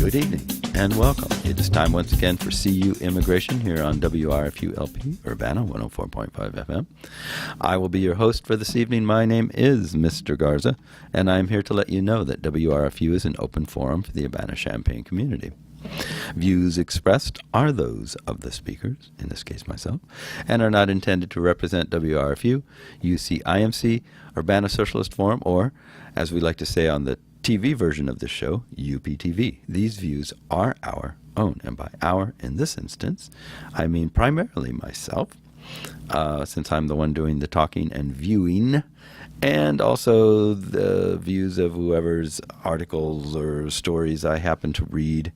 Good evening and welcome. It is time once again for CU Immigration here on WRFU LP, Urbana 104.5 FM. I will be your host for this evening. My name is Mr. Garza, and I'm here to let you know that WRFU is an open forum for the Urbana-Champaign community. Views expressed are those of the speakers, in this case myself, and are not intended to represent WRFU, UCIMC, Urbana Socialist Forum, or, as we like to say on the TV version of this show, UPTV. These views are our own, and by our, in this instance, I mean primarily myself, since I'm the one doing the talking and viewing, and also the views of whoever's articles or stories I happen to read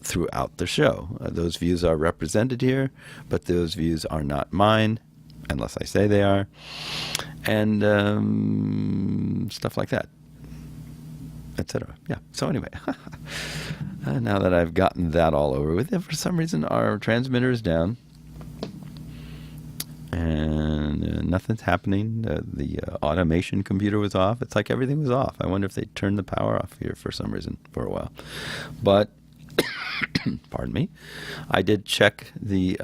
throughout the show. Those views are represented here, but those views are not mine, unless I say they are, and stuff like that, etc. Yeah, so anyway, now that I've gotten that all over with, for some reason our transmitter is down, and nothing's happening. The automation computer was off. It's like everything was off. I wonder if they turned the power off here for some reason for a while. But, pardon me, I did check the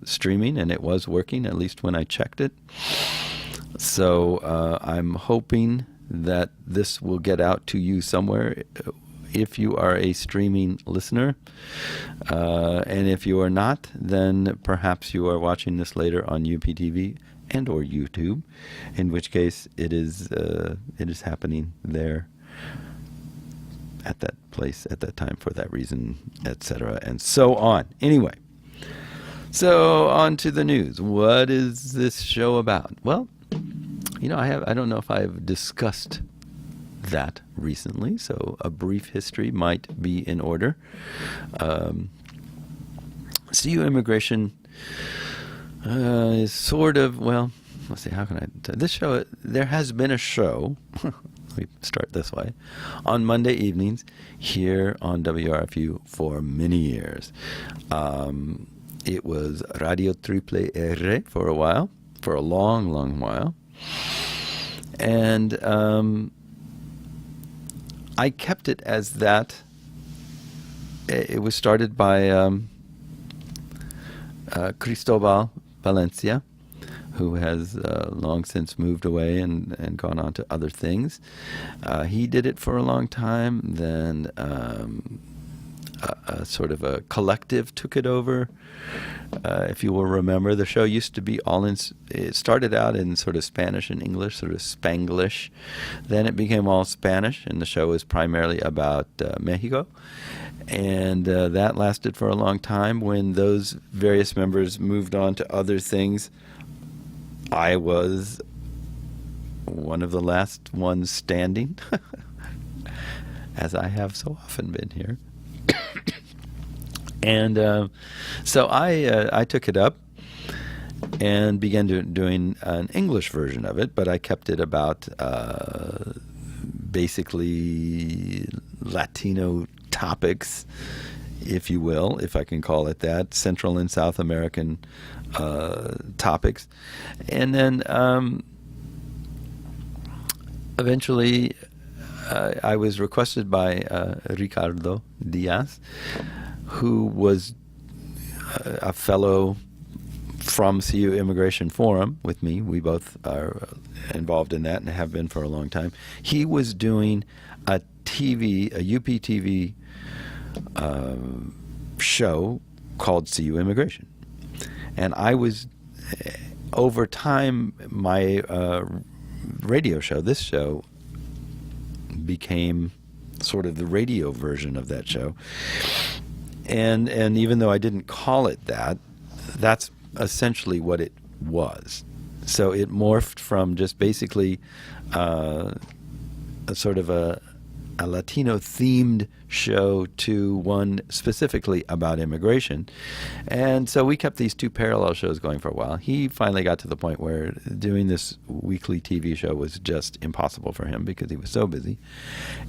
streaming, and it was working, at least when I checked it. So I'm hoping that this will get out to you somewhere if you are a streaming listener. And if you are not, then perhaps you are watching this later on UPTV and or YouTube, in which case it is happening there at that place at that time for that reason, etc. and so on. Anyway, so on to the news. What is this show about? Well, you know, I don't know if I've discussed that recently, so a brief history might be in order. CU Immigration is sort of, well, let's see, how can I tell this show? There has been a show, let me start this way, on Monday evenings here on WRFU for many years. It was Radio Triple R for a while, for a long, long while. And I kept it as that. It was started by Cristobal Valencia, who has long since moved away and gone on to other things. He did it for a long time. Then a sort of a collective took it over. If you will remember, the show used to be all in, it started out in sort of Spanish and English, sort of Spanglish. Then it became all Spanish, and the show was primarily about Mexico. And that lasted for a long time. When those various members moved on to other things, I was one of the last ones standing, as I have so often been here. And so I took it up and began doing an English version of it, but I kept it about basically Latino topics, if you will, if I can call it that, Central and South American topics. And then eventually I was requested by Ricardo Diaz, who was a fellow from CU Immigration Forum with me. We both are involved in that and have been for a long time. He was doing a UPTV show called CU Immigration. And I was, over time, my radio show, this show, became sort of the radio version of that show. And even though I didn't call it that, that's essentially what it was. So it morphed from just basically a sort of a Latino-themed show to one specifically about immigration. And so we kept these two parallel shows going for a while. He finally got to the point where doing this weekly TV show was just impossible for him because he was so busy.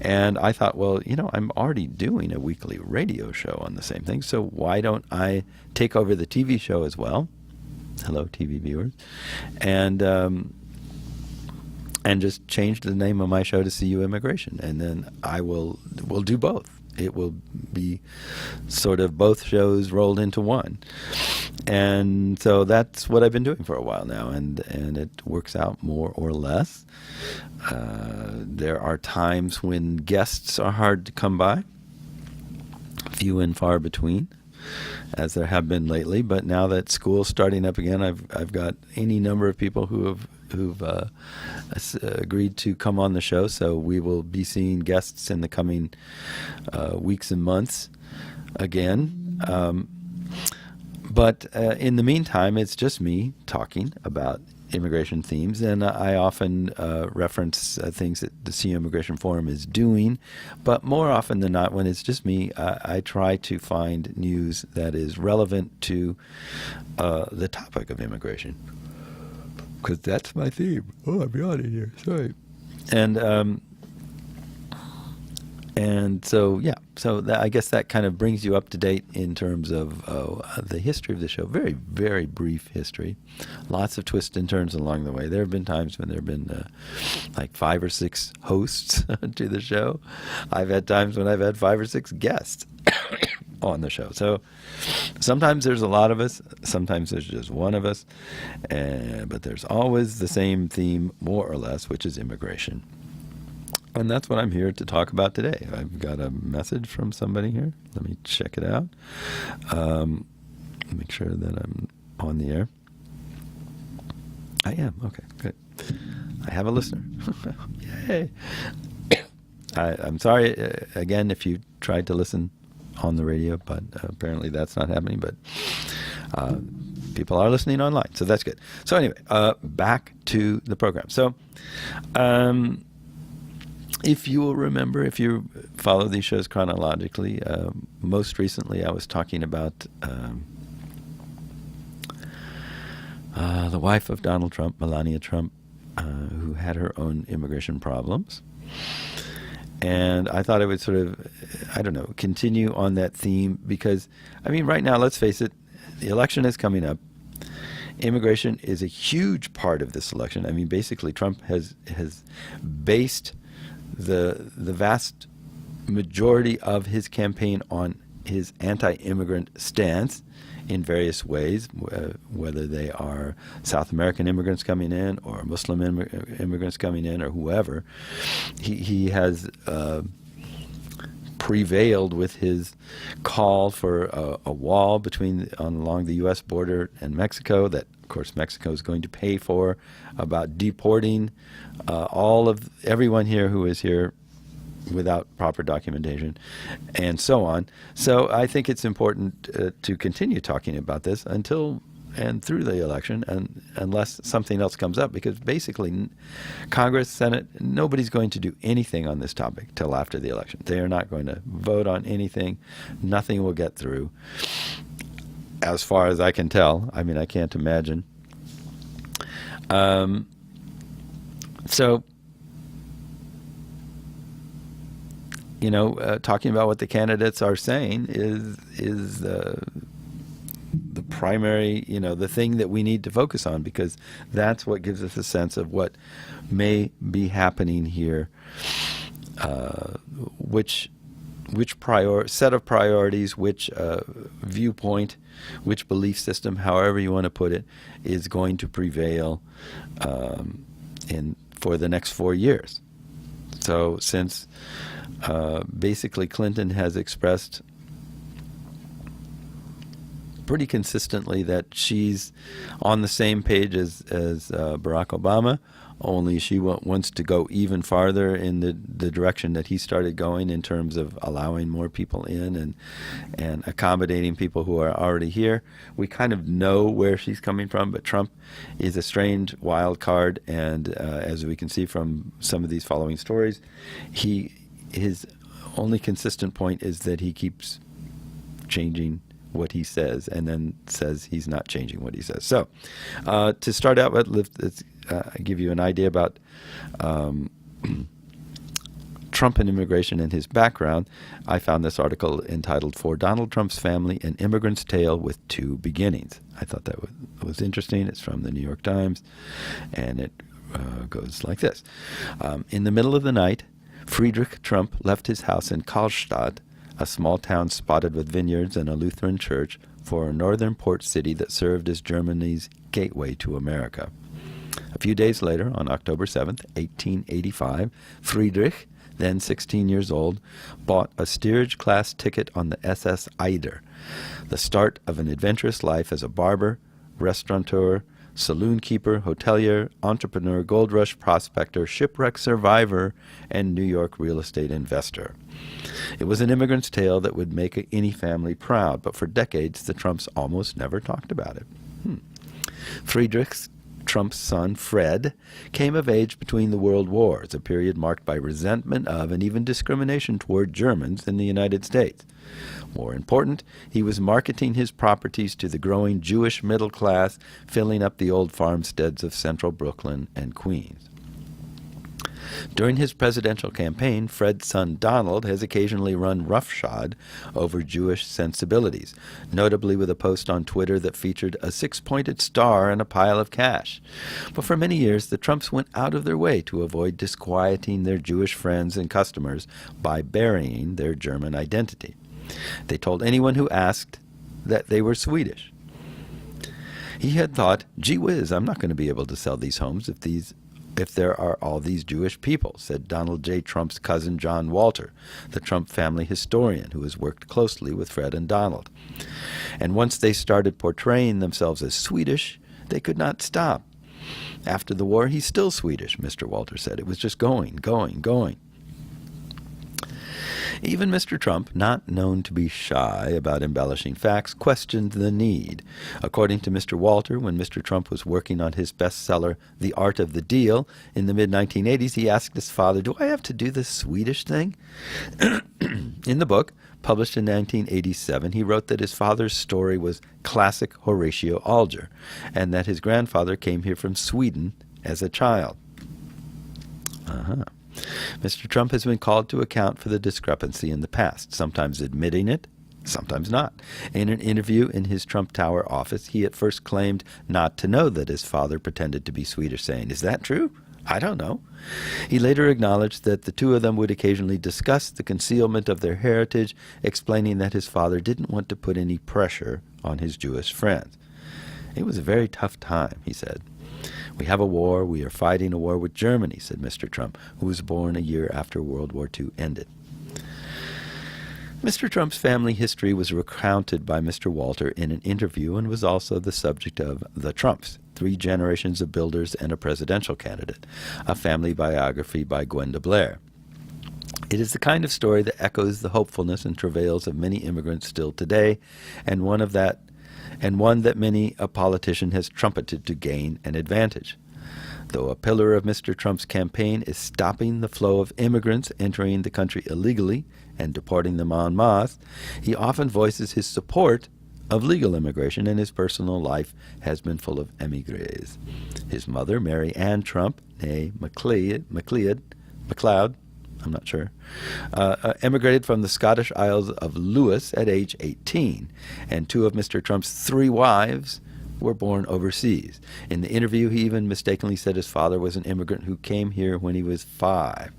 And I thought, well, you know, I'm already doing a weekly radio show on the same thing, so why don't I take over the TV show as well? Hello, TV viewers. And just change the name of my show to CU Immigration, and then we'll do both. it will be sort of both shows rolled into one. And so that's what I've been doing for a while now, and it works out more or less. There are times when guests are hard to come by, few and far between, as there have been lately. But now that school's starting up again, I've got any number of people who've agreed to come on the show. So we will be seeing guests in the coming weeks and months again. But in the meantime, it's just me talking about immigration themes, and I often reference things that the CU Immigration Forum is doing, but more often than not, when it's just me, I try to find news that is relevant to the topic of immigration, because that's my theme. Oh, I'm yawning here. Sorry. And so, yeah, I guess that kind of brings you up to date in terms of the history of the show. Very, very brief history. Lots of twists and turns along the way. There have been times when there have been like 5 or 6 hosts to the show. I've had times when I've had 5 or 6 guests on the show. So sometimes there's a lot of us. Sometimes there's just one of us. But there's always the same theme, more or less, which is immigration. And that's what I'm here to talk about today. I've got a message from somebody here. Let me check it out. Make sure that I'm on the air. I am. Okay, good. I have a listener. Yay. I'm sorry, again, if you tried to listen on the radio, but apparently that's not happening. But people are listening online, so that's good. So anyway, back to the program. So if you will remember, if you follow these shows chronologically, most recently I was talking about the wife of Donald Trump, Melania Trump, who had her own immigration problems. And I thought I would sort of, continue on that theme because, right now, let's face it, the election is coming up. Immigration is a huge part of this election. Basically, Trump has based the vast majority of his campaign on his anti-immigrant stance in various ways, whether they are South American immigrants coming in or Muslim immigrants coming in or whoever. He has prevailed with his call for a wall along the U.S. border and Mexico that, of course, Mexico is going to pay for, about deporting everyone here who is here without proper documentation, and so on. So I think it's important to continue talking about this until and through the election, and unless something else comes up, because basically Congress, Senate, nobody's going to do anything on this topic till after the election. They are not going to vote on anything. Nothing will get through, as far as I can tell. I can't imagine. Talking about what the candidates are saying is the primary, the thing that we need to focus on, because that's what gives us a sense of what may be happening here, which set of priorities, which viewpoint, which belief system, however you want to put it, is going to prevail for the next 4 years. So since basically Clinton has expressed pretty consistently that she's on the same page as Barack Obama, only she wants to go even farther in the direction that he started going in terms of allowing more people in and accommodating people who are already here. We kind of know where she's coming from, but Trump is a strange wild card, and as we can see from some of these following stories, his only consistent point is that he keeps changing what he says and then says he's not changing what he says. So to start out with, let's give you an idea about Trump and immigration and his background. I found this article entitled "For Donald Trump's Family, An Immigrant's Tale with Two Beginnings." I thought that was interesting. It's from the New York Times, and it goes like this. In the middle of the night, Friedrich Trump left his house in Karlstadt a small town spotted with vineyards and a Lutheran church, for a northern port city that served as Germany's gateway to America. A few days later, on October 7th, 1885, Friedrich, then 16 years old, bought a steerage-class ticket on the SS Eider, the start of an adventurous life as a barber, restaurateur, saloon keeper, hotelier, entrepreneur, gold rush prospector, shipwreck survivor, and New York real estate investor. It was an immigrant's tale that would make any family proud, but for decades the Trumps almost never talked about it. Friedrich's Trump's son, Fred, came of age between the World Wars, a period marked by resentment of and even discrimination toward Germans in the United States. More important, he was marketing his properties to the growing Jewish middle class, filling up the old farmsteads of central Brooklyn and Queens. During his presidential campaign, Fred's son Donald has occasionally run roughshod over Jewish sensibilities, notably with a post on Twitter that featured a six-pointed star and a pile of cash. But for many years, the Trumps went out of their way to avoid disquieting their Jewish friends and customers by burying their German identity. They told anyone who asked that they were Swedish. He had thought, gee whiz, I'm not going to be able to sell these homes if there are all these Jewish people, said Donald J. Trump's cousin John Walter, the Trump family historian who has worked closely with Fred and Donald. And once they started portraying themselves as Swedish, they could not stop. After the war, he's still Swedish, Mr. Walter said. It was just going. Even Mr. Trump, not known to be shy about embellishing facts, questioned the need. According to Mr. Walter, when Mr. Trump was working on his bestseller, The Art of the Deal, in the mid-1980s, he asked his father, do I have to do this Swedish thing? In the book, published in 1987, he wrote that his father's story was classic Horatio Alger, and that his grandfather came here from Sweden as a child. Mr. Trump has been called to account for the discrepancy in the past, sometimes admitting it, sometimes not. In an interview in his Trump Tower office, he at first claimed not to know that his father pretended to be Swedish, saying, "Is that true? I don't know." He later acknowledged that the two of them would occasionally discuss the concealment of their heritage, explaining that his father didn't want to put any pressure on his Jewish friends. "It was a very tough time," he said. "We have a war. We are fighting a war with Germany," said Mr. Trump, who was born a year after World War II ended. Mr. Trump's family history was recounted by Mr. Walter in an interview and was also the subject of The Trumps, 3 Generations of Builders and a Presidential Candidate, a family biography by Gwenda Blair. It is the kind of story that echoes the hopefulness and travails of many immigrants still today, and one that many a politician has trumpeted to gain an advantage. Though a pillar of Mr. Trump's campaign is stopping the flow of immigrants entering the country illegally and deporting them en masse, he often voices his support of legal immigration, and his personal life has been full of emigres. His mother, Mary Ann Trump, née MacLeod, I'm not sure, emigrated from the Scottish Isles of Lewis at age 18, and 2 of Mr. Trump's 3 wives were born overseas. In the interview, he even mistakenly said his father was an immigrant who came here when he was 5.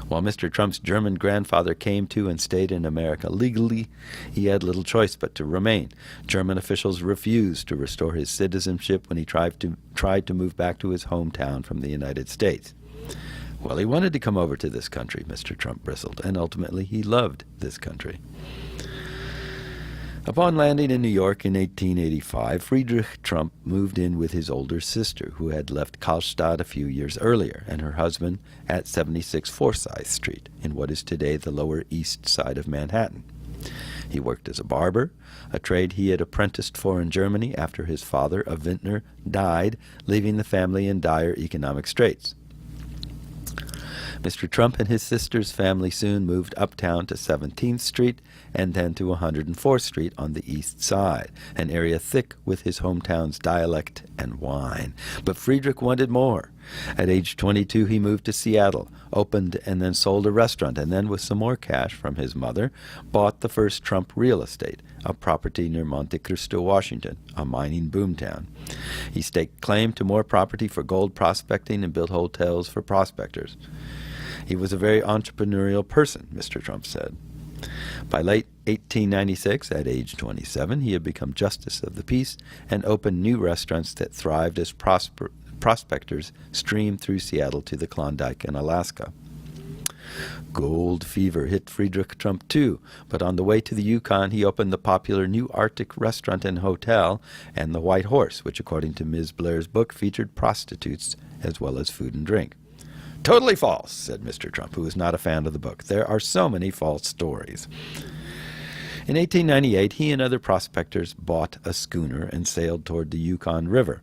While Mr. Trump's German grandfather came to and stayed in America legally, he had little choice but to remain. German officials refused to restore his citizenship when he tried to move back to his hometown from the United States. Well, he wanted to come over to this country, Mr. Trump bristled, and ultimately he loved this country. Upon landing in New York in 1885, Friedrich Trump moved in with his older sister, who had left Karlstad a few years earlier, and her husband at 76 Forsyth Street, in what is today the Lower East Side of Manhattan. He worked as a barber, a trade he had apprenticed for in Germany after his father, a vintner, died, leaving the family in dire economic straits. Mr. Trump and his sister's family soon moved uptown to 17th Street and then to 104th Street on the east side, an area thick with his hometown's dialect and wine. But Friedrich wanted more. At age 22, he moved to Seattle, opened and then sold a restaurant, and then with some more cash from his mother, bought the first Trump real estate, a property near Monte Cristo, Washington, a mining boomtown. He staked claim to more property for gold prospecting and built hotels for prospectors. He was a very entrepreneurial person, Mr. Trump said. By late 1896, at age 27, he had become Justice of the Peace and opened new restaurants that thrived as prospectors streamed through Seattle to the Klondike and Alaska. Gold fever hit Friedrich Trump too, but on the way to the Yukon he opened the popular New Arctic restaurant and hotel and the White Horse, which according to Ms. Blair's book featured prostitutes as well as food and drink. "Totally false," said Mr. Trump, who was not a fan of the book. "There are so many false stories." In 1898, he and other prospectors bought a schooner and sailed toward the Yukon River,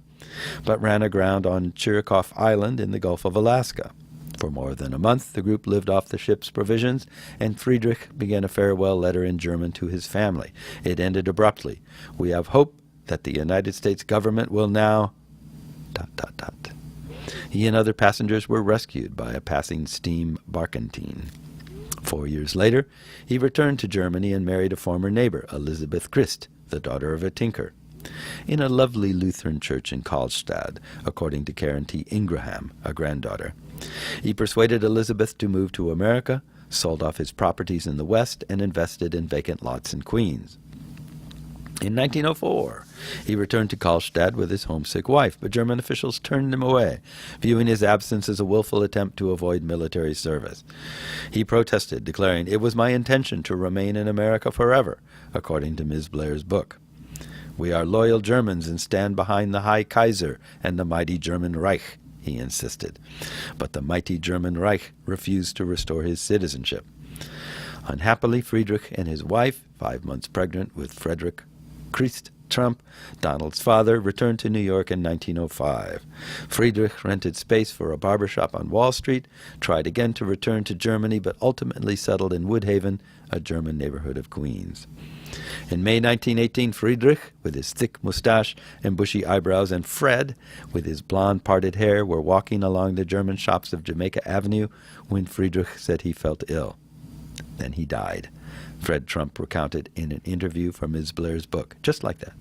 but ran aground on Chirikoff Island in the Gulf of Alaska. For more than a month, the group lived off the ship's provisions, and Friedrich began a farewell letter in German to his family. It ended abruptly. "We have hope that the United States government will now... ... He and other passengers were rescued by a passing steam barkentine. 4 years later, he returned to Germany and married a former neighbor, Elizabeth Christ, the daughter of a tinker, in a lovely Lutheran church in Karlstad, according to Karen T. Ingraham, a granddaughter. He persuaded Elizabeth to move to America, sold off his properties in the West, and invested in vacant lots in Queens. In 1904, he returned to Karlstad with his homesick wife, but German officials turned him away, viewing his absence as a willful attempt to avoid military service. He protested, declaring, "It was my intention to remain in America forever," according to Ms. Blair's book. "We are loyal Germans and stand behind the High Kaiser and the mighty German Reich," he insisted. But the mighty German Reich refused to restore his citizenship. Unhappily, Friedrich and his wife, 5 months pregnant with Frederick Christ Trump, Donald's father, returned to New York in 1905. Friedrich rented space for a barbershop on Wall Street, tried again to return to Germany, but ultimately settled in Woodhaven, a German neighborhood of Queens. In May 1918, Friedrich, with his thick mustache and bushy eyebrows, and Fred, with his blonde parted hair, were walking along the German shops of Jamaica Avenue when Friedrich said he felt ill. Then he died. Fred Trump recounted in an interview from Ms. Blair's book, just like that.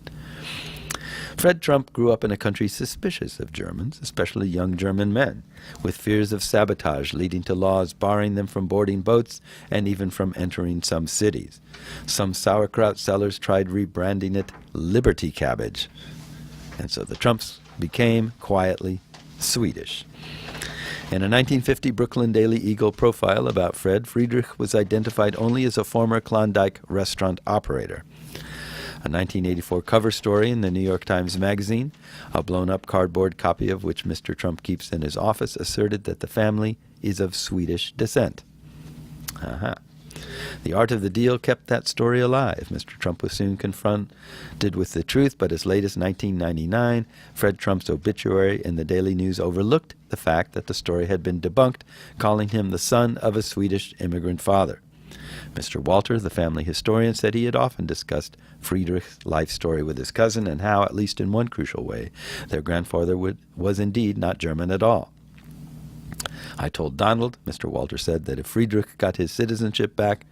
Fred Trump grew up in a country suspicious of Germans, especially young German men, with fears of sabotage leading to laws barring them from boarding boats and even from entering some cities. Some sauerkraut sellers tried rebranding it Liberty Cabbage. And so the Trumps became, quietly, Swedish. In a 1950 Brooklyn Daily Eagle profile about Fred, Friedrich was identified only as a former Klondike restaurant operator. A 1984 cover story in the New York Times Magazine, a blown-up cardboard copy of which Mr. Trump keeps in his office, asserted that the family is of Swedish descent. The art of the deal kept that story alive. Mr. Trump was soon confronted with the truth, but as late as 1999, Fred Trump's obituary in the Daily News overlooked the fact that the story had been debunked, calling him the son of a Swedish immigrant father. Mr. Walter, the family historian, said he had often discussed Friedrich's life story with his cousin and how, at least in one crucial way, their grandfather was indeed not German at all. "I told Donald," Mr. Walter said, "that if Friedrich got his citizenship back,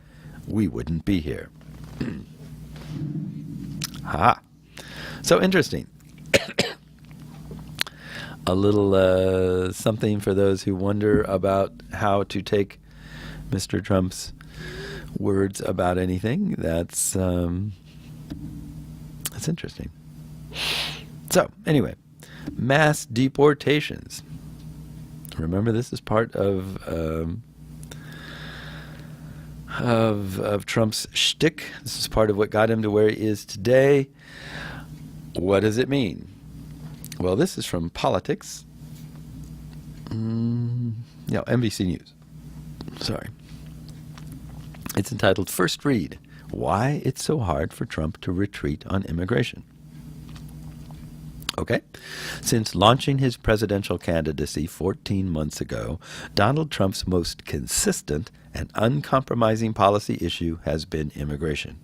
we wouldn't be here." So interesting. A little something for those who wonder about how to take Mr. Trump's words about anything. That's interesting. So, anyway, mass deportations. Remember, this is part of Trump's shtick. This is part of what got him to where he is today. What does it mean? Well, this is from Politics. NBC News. Sorry. It's entitled First Read, Why It's So Hard for Trump to Retreat on Immigration. Okay. Since launching his presidential candidacy 14 months ago, Donald Trump's most consistent and uncompromising policy issue has been immigration.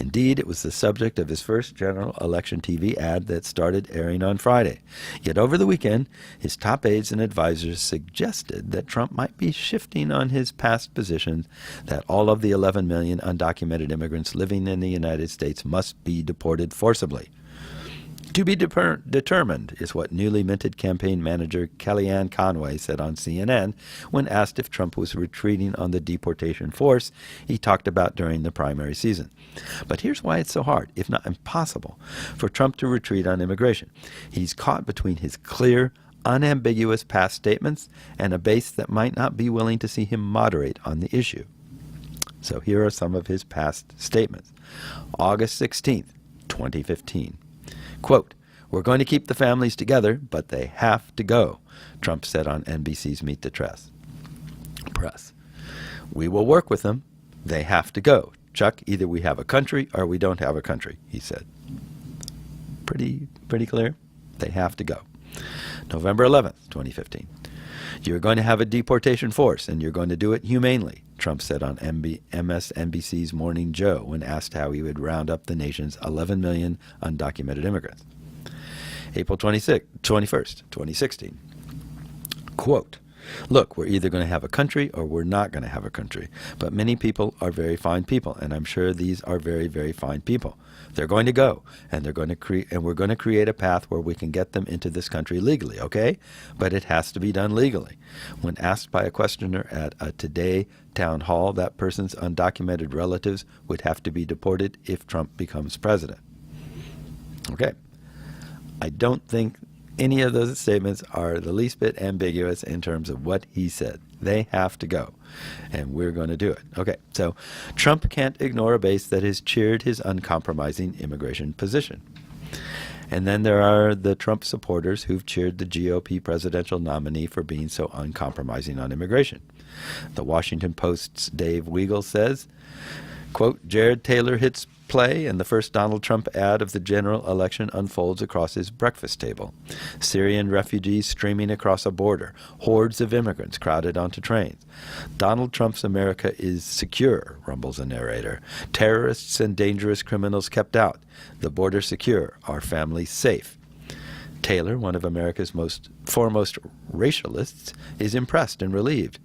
Indeed, it was the subject of his first general election TV ad that started airing on Friday. Yet over the weekend, his top aides and advisors suggested that Trump might be shifting on his past position that all of the 11 million undocumented immigrants living in the United States must be deported forcibly. To be determined is what newly minted campaign manager Kellyanne Conway said on CNN when asked if Trump was retreating on the deportation force he talked about during the primary season. But here's why it's so hard, if not impossible, for Trump to retreat on immigration. He's caught between his clear, unambiguous past statements and a base that might not be willing to see him moderate on the issue. So here are some of his past statements. August 16th, 2015. Quote, "We're going to keep the families together, but they have to go," Trump said on NBC's Meet the Press. "We will work with them. They have to go. Chuck, either we have a country or we don't have a country," he said. Pretty clear? They have to go. November 11th, 2015. "You're going to have a deportation force, and you're going to do it humanely," Trump said on MSNBC's Morning Joe when asked how he would round up the nation's 11 million undocumented immigrants. April 21st, 2016. Quote, "Look, we're either going to have a country or we're not going to have a country. But many people are very fine people, and I'm sure these are very, very fine people. They're going to go, and we're going to create a path where we can get them into this country legally, okay? But it has to be done legally." When asked by a questioner at a Today town hall, that person's undocumented relatives would have to be deported if Trump becomes president. Okay. I don't think any of those statements are the least bit ambiguous in terms of what he said. They have to go, and we're going to do it. Okay, so Trump can't ignore a base that has cheered his uncompromising immigration position. And then there are the Trump supporters who've cheered the GOP presidential nominee for being so uncompromising on immigration. The Washington Post's Dave Weigel says, quote, "Jared Taylor hits play, and the first Donald Trump ad of the general election unfolds across his breakfast table. Syrian refugees streaming across a border, hordes of immigrants crowded onto trains. Donald Trump's America is secure," rumbles a narrator. "Terrorists and dangerous criminals kept out. The border secure, our families safe." Taylor, one of America's foremost racialists, is impressed and relieved.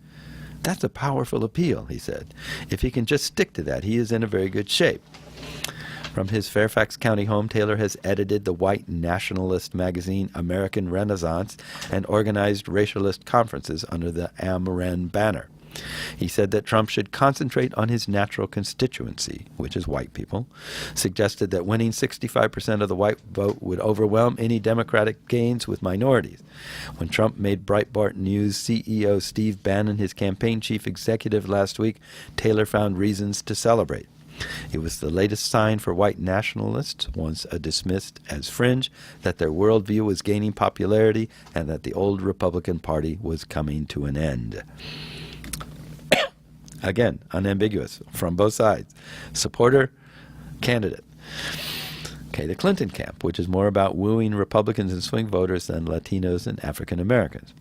"That's a powerful appeal," he said. "If he can just stick to that, he is in a very good shape." From his Fairfax County home, Taylor has edited the white nationalist magazine American Renaissance and organized racialist conferences under the AmRen banner. He said that Trump should concentrate on his natural constituency, which is white people, suggested that winning 65% of the white vote would overwhelm any Democratic gains with minorities. When Trump made Breitbart News CEO Steve Bannon his campaign chief executive last week, Taylor found reasons to celebrate. It was the latest sign for white nationalists, once dismissed as fringe, that their worldview was gaining popularity and that the old Republican Party was coming to an end. Again, unambiguous from both sides. Supporter, candidate. Okay, the Clinton camp, which is more about wooing Republicans and swing voters than Latinos and African Americans.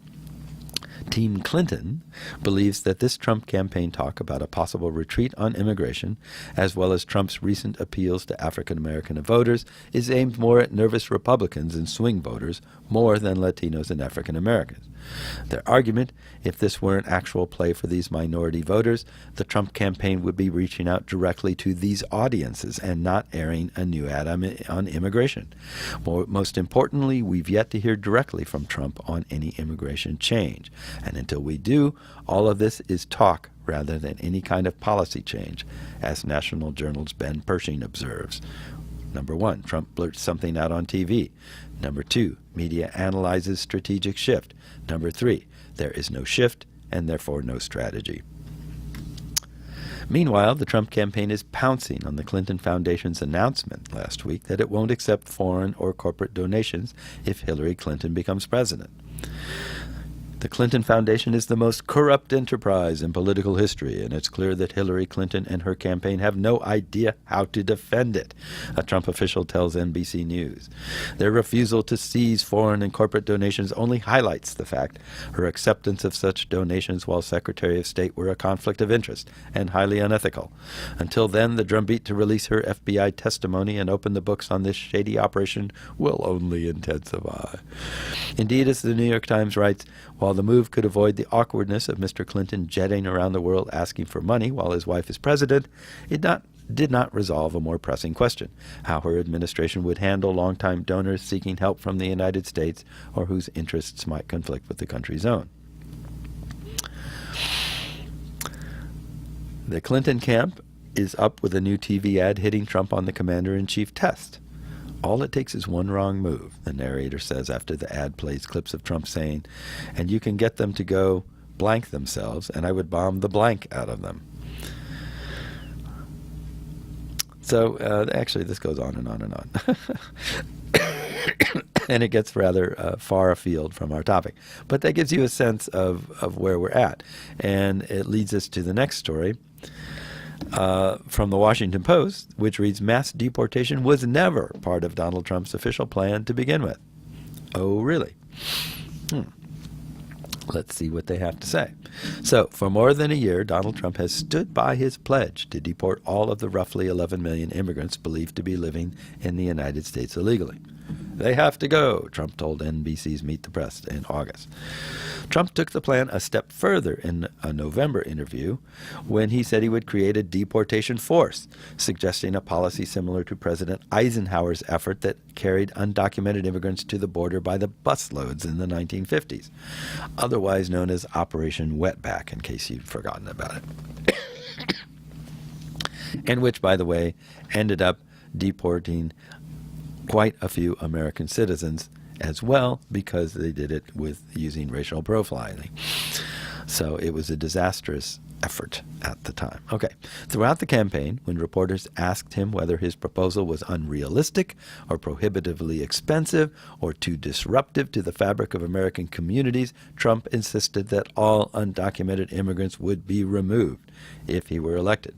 Team Clinton believes that this Trump campaign talk about a possible retreat on immigration, as well as Trump's recent appeals to African American voters, is aimed more at nervous Republicans and swing voters more than Latinos and African Americans. Their argument, if this were an actual play for these minority voters, the Trump campaign would be reaching out directly to these audiences and not airing a new ad on immigration. Most importantly, we've yet to hear directly from Trump on any immigration change. And until we do, all of this is talk rather than any kind of policy change, as National Journal's Ben Pershing observes. Number one, Trump blurts something out on TV. Number two, media analyzes strategic shift. Number three, there is no shift and therefore no strategy. Meanwhile, the Trump campaign is pouncing on the Clinton Foundation's announcement last week that it won't accept foreign or corporate donations if Hillary Clinton becomes president. The Clinton Foundation is the most corrupt enterprise in political history, and it's clear that Hillary Clinton and her campaign have no idea how to defend it, a Trump official tells NBC News. Their refusal to seize foreign and corporate donations only highlights the fact her acceptance of such donations while Secretary of State were a conflict of interest and highly unethical. Until then, the drumbeat to release her FBI testimony and open the books on this shady operation will only intensify. Indeed, as the New York Times writes, while the move could avoid the awkwardness of Mr. Clinton jetting around the world asking for money while his wife is president, it did not resolve a more pressing question: how her administration would handle longtime donors seeking help from the United States or whose interests might conflict with the country's own. The Clinton camp is up with a new TV ad hitting Trump on the commander-in-chief test. All it takes is one wrong move, the narrator says after the ad plays clips of Trump saying, and you can get them to go blank themselves, and I would bomb the blank out of them. So, actually, this goes on and on and on. And it gets rather far afield from our topic. But that gives you a sense of where we're at. And it leads us to the next story from the Washington Post, which reads, mass deportation was never part of Donald Trump's official plan to begin with. Oh, really? Let's see what they have to say. So, for more than a year, Donald Trump has stood by his pledge to deport all of the roughly 11 million immigrants believed to be living in the United States illegally. They have to go, Trump told NBC's Meet the Press in August. Trump took the plan a step further in a November interview when he said he would create a deportation force, suggesting a policy similar to President Eisenhower's effort that carried undocumented immigrants to the border by the busloads in the 1950s, otherwise known as Operation Wetback, in case you've forgotten about it. And which, by the way, ended up deporting quite a few American citizens as well, because they did it with using racial profiling. So it was a disastrous effort at the time. Okay. Throughout the campaign, when reporters asked him whether his proposal was unrealistic or prohibitively expensive or too disruptive to the fabric of American communities, Trump insisted that all undocumented immigrants would be removed if he were elected.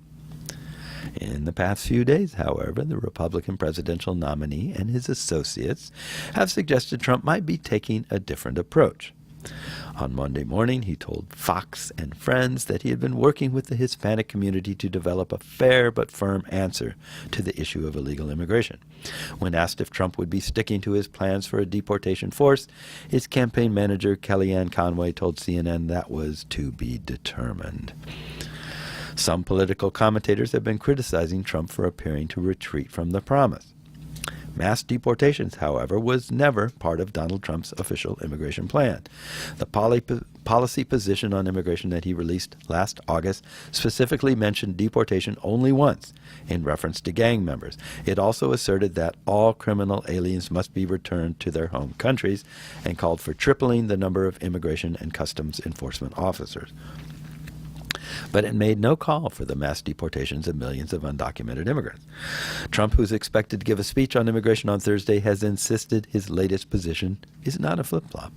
In the past few days, however, the Republican presidential nominee and his associates have suggested Trump might be taking a different approach. On Monday morning, he told Fox and Friends that he had been working with the Hispanic community to develop a fair but firm answer to the issue of illegal immigration. When asked if Trump would be sticking to his plans for a deportation force, his campaign manager, Kellyanne Conway, told CNN that was to be determined. Some political commentators have been criticizing Trump for appearing to retreat from the promise. Mass deportations, however, was never part of Donald Trump's official immigration plan. The policy position on immigration that he released last August specifically mentioned deportation only once, in reference to gang members. It also asserted that all criminal aliens must be returned to their home countries and called for tripling the number of immigration and customs enforcement officers. But it made no call for the mass deportations of millions of undocumented immigrants. Trump, who's expected to give a speech on immigration on Thursday, has insisted his latest position is not a flip-flop.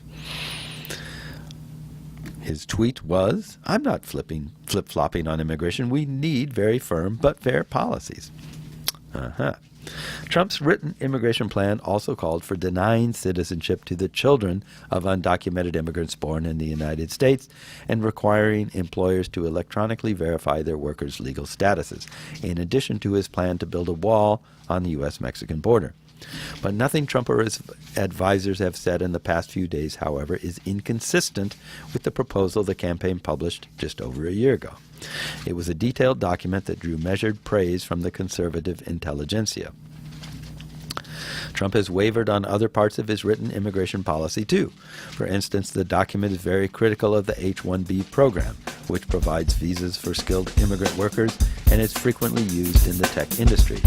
His tweet was, I'm not flip-flopping on immigration. We need very firm but fair policies. Trump's written immigration plan also called for denying citizenship to the children of undocumented immigrants born in the United States and requiring employers to electronically verify their workers' legal statuses, in addition to his plan to build a wall on the U.S.-Mexican border. But nothing Trump or his advisors have said in the past few days, however, is inconsistent with the proposal the campaign published just over a year ago. It was a detailed document that drew measured praise from the conservative intelligentsia. Trump has wavered on other parts of his written immigration policy, too. For instance, the document is very critical of the H-1B program, which provides visas for skilled immigrant workers and is frequently used in the tech industry.